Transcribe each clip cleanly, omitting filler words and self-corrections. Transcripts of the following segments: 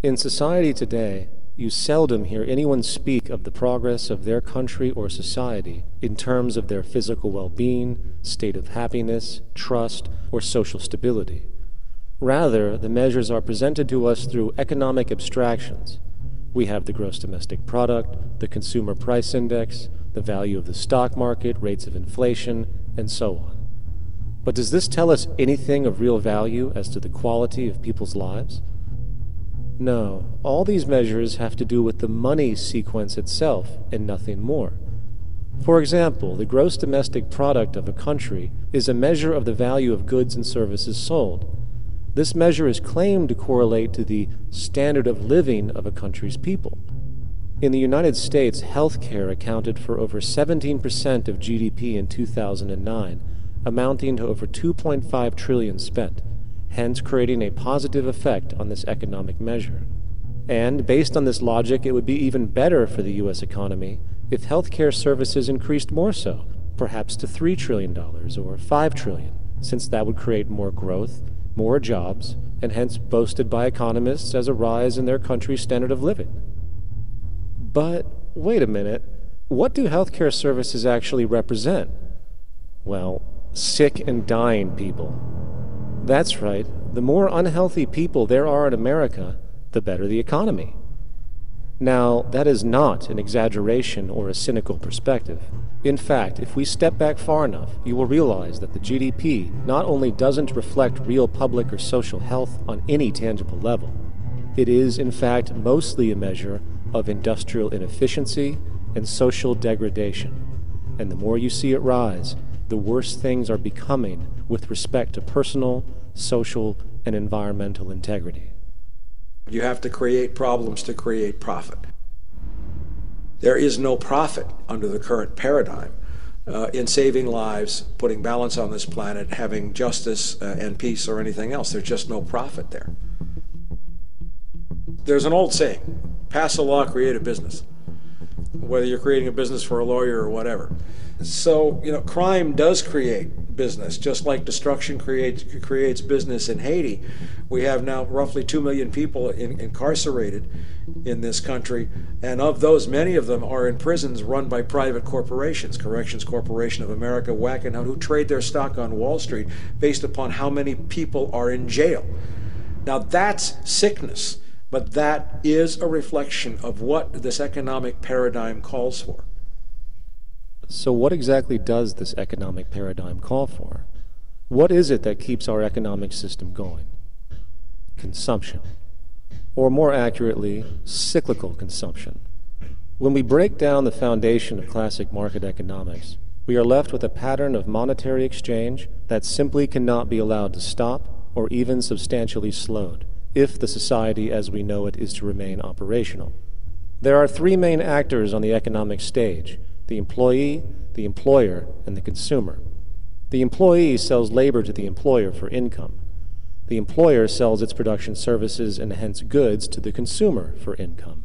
In society today, you seldom hear anyone speak of the progress of their country or society in terms of their physical well-being, state of happiness, trust, or social stability. Rather, the measures are presented to us through economic abstractions. We have the gross domestic product, the consumer price index, the value of the stock market, rates of inflation, and so on. But does this tell us anything of real value as to the quality of people's lives? No, all these measures have to do with the money sequence itself and nothing more. For example, the gross domestic product of a country is a measure of the value of goods and services sold. This measure is claimed to correlate to the standard of living of a country's people. In the United States, healthcare accounted for over 17% of GDP in 2009, amounting to over $2.5 trillion spent, hence creating a positive effect on this economic measure. And based on this logic, it would be even better for the U.S. economy if healthcare services increased more so, perhaps to $3 trillion or $5 trillion, since that would create more growth, more jobs, and hence boasted by economists as a rise in their country's standard of living. But wait a minute, what do healthcare services actually represent? Well, sick and dying people. That's right, the more unhealthy people there are in America, the better the economy. Now, that is not an exaggeration or a cynical perspective. In fact, if we step back far enough, you will realize that the GDP not only doesn't reflect real public or social health on any tangible level, it is, in fact, mostly a measure of industrial inefficiency and social degradation. And the more you see it rise, the worse things are becoming with respect to personal, social, and environmental integrity. You have to create problems to create profit. There is no profit under the current paradigm in saving lives, putting balance on this planet, having justice and peace or anything else. There's just no profit there. There's an old saying, pass a law, create a business. Whether you're creating a business for a lawyer or whatever. So, crime does create business, just like destruction creates business in Haiti. We have now roughly 2 million people incarcerated in this country, and of those, many of them are in prisons run by private corporations, Corrections Corporation of America, Wackenhut, who trade their stock on Wall Street based upon how many people are in jail. Now, that's sickness. But that is a reflection of what this economic paradigm calls for. So what exactly does this economic paradigm call for? What is it that keeps our economic system going? Consumption. Or more accurately, cyclical consumption. When we break down the foundation of classic market economics, we are left with a pattern of monetary exchange that simply cannot be allowed to stop or even substantially slowed, if the society as we know it is to remain operational. There are three main actors on the economic stage: the employee, the employer, and the consumer. The employee sells labor to the employer for income. The employer sells its production services and hence goods to the consumer for income.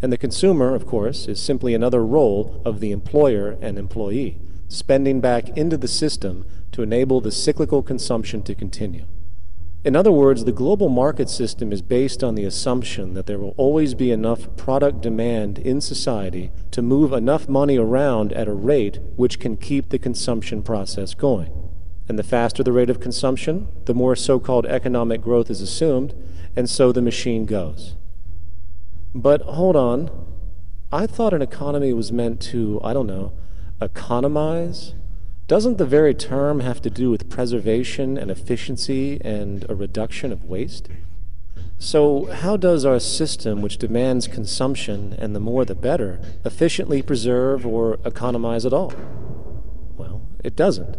And the consumer, of course, is simply another role of the employer and employee, spending back into the system to enable the cyclical consumption to continue. In other words, the global market system is based on the assumption that there will always be enough product demand in society to move enough money around at a rate which can keep the consumption process going. And the faster the rate of consumption, the more so-called economic growth is assumed, and so the machine goes. But hold on, I thought an economy was meant to, economize? Doesn't the very term have to do with preservation and efficiency and a reduction of waste? So how does our system, which demands consumption, and the more the better, efficiently preserve or economize at all? Well, it doesn't.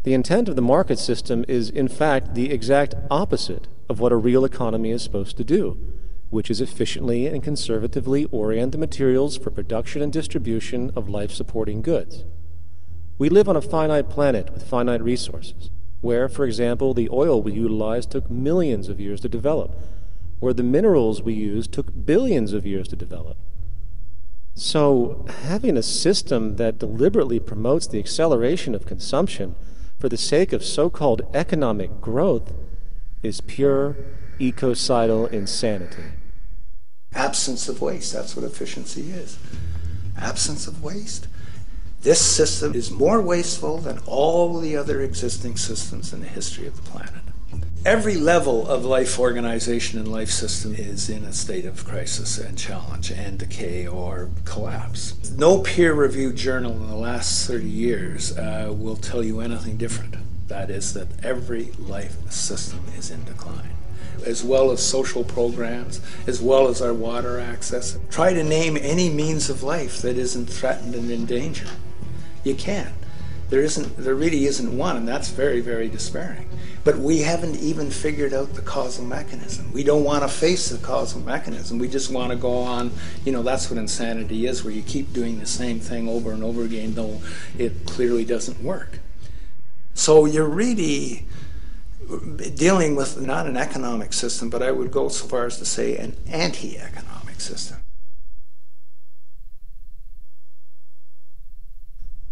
The intent of the market system is, in fact, the exact opposite of what a real economy is supposed to do, which is efficiently and conservatively orient the materials for production and distribution of life-supporting goods. We live on a finite planet with finite resources, where, for example, the oil we utilize took millions of years to develop, where the minerals we use took billions of years to develop. So, having a system that deliberately promotes the acceleration of consumption for the sake of so-called economic growth is pure ecocidal insanity. Absence of waste, that's what efficiency is. Absence of waste. This system is more wasteful than all the other existing systems in the history of the planet. Every level of life organization and life system is in a state of crisis and challenge and decay or collapse. No peer-reviewed journal in the last 30 years will tell you anything different. That is, that every life system is in decline, as well as social programs, as well as our water access. Try to name any means of life that isn't threatened and in danger. You can't. There really isn't one, and that's very, very despairing. But we haven't even figured out the causal mechanism. We don't want to face the causal mechanism. We just want to go on, that's what insanity is, where you keep doing the same thing over and over again, though it clearly doesn't work. So you're really dealing with not an economic system, but I would go so far as to say an anti-economic system.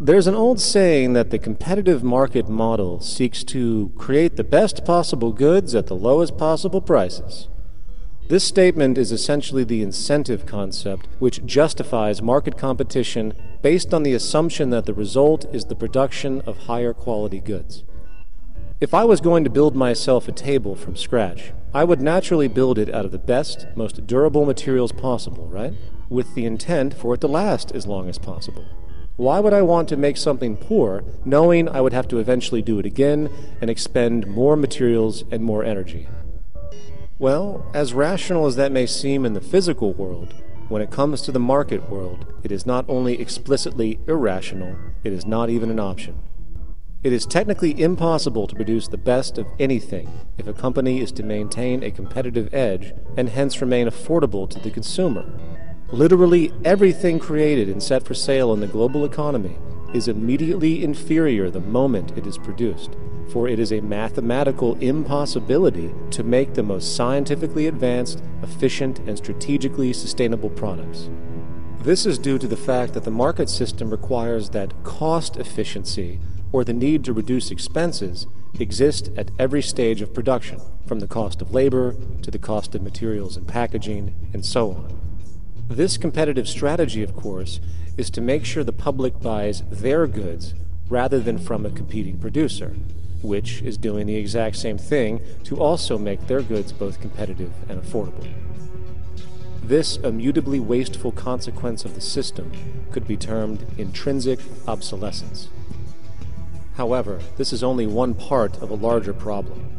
There's an old saying that the competitive market model seeks to create the best possible goods at the lowest possible prices. This statement is essentially the incentive concept, which justifies market competition based on the assumption that the result is the production of higher quality goods. If I was going to build myself a table from scratch, I would naturally build it out of the best, most durable materials possible, right? With the intent for it to last as long as possible. Why would I want to make something poor, knowing I would have to eventually do it again and expend more materials and more energy? Well, as rational as that may seem in the physical world, when it comes to the market world, it is not only explicitly irrational, it is not even an option. It is technically impossible to produce the best of anything if a company is to maintain a competitive edge and hence remain affordable to the consumer. Literally everything created and set for sale in the global economy is immediately inferior the moment it is produced, for it is a mathematical impossibility to make the most scientifically advanced, efficient, and strategically sustainable products. This is due to the fact that the market system requires that cost efficiency, or the need to reduce expenses, exist at every stage of production, from the cost of labor to the cost of materials and packaging, and so on. This competitive strategy, of course, is to make sure the public buys their goods rather than from a competing producer, which is doing the exact same thing to also make their goods both competitive and affordable. This immutably wasteful consequence of the system could be termed intrinsic obsolescence. However, this is only one part of a larger problem.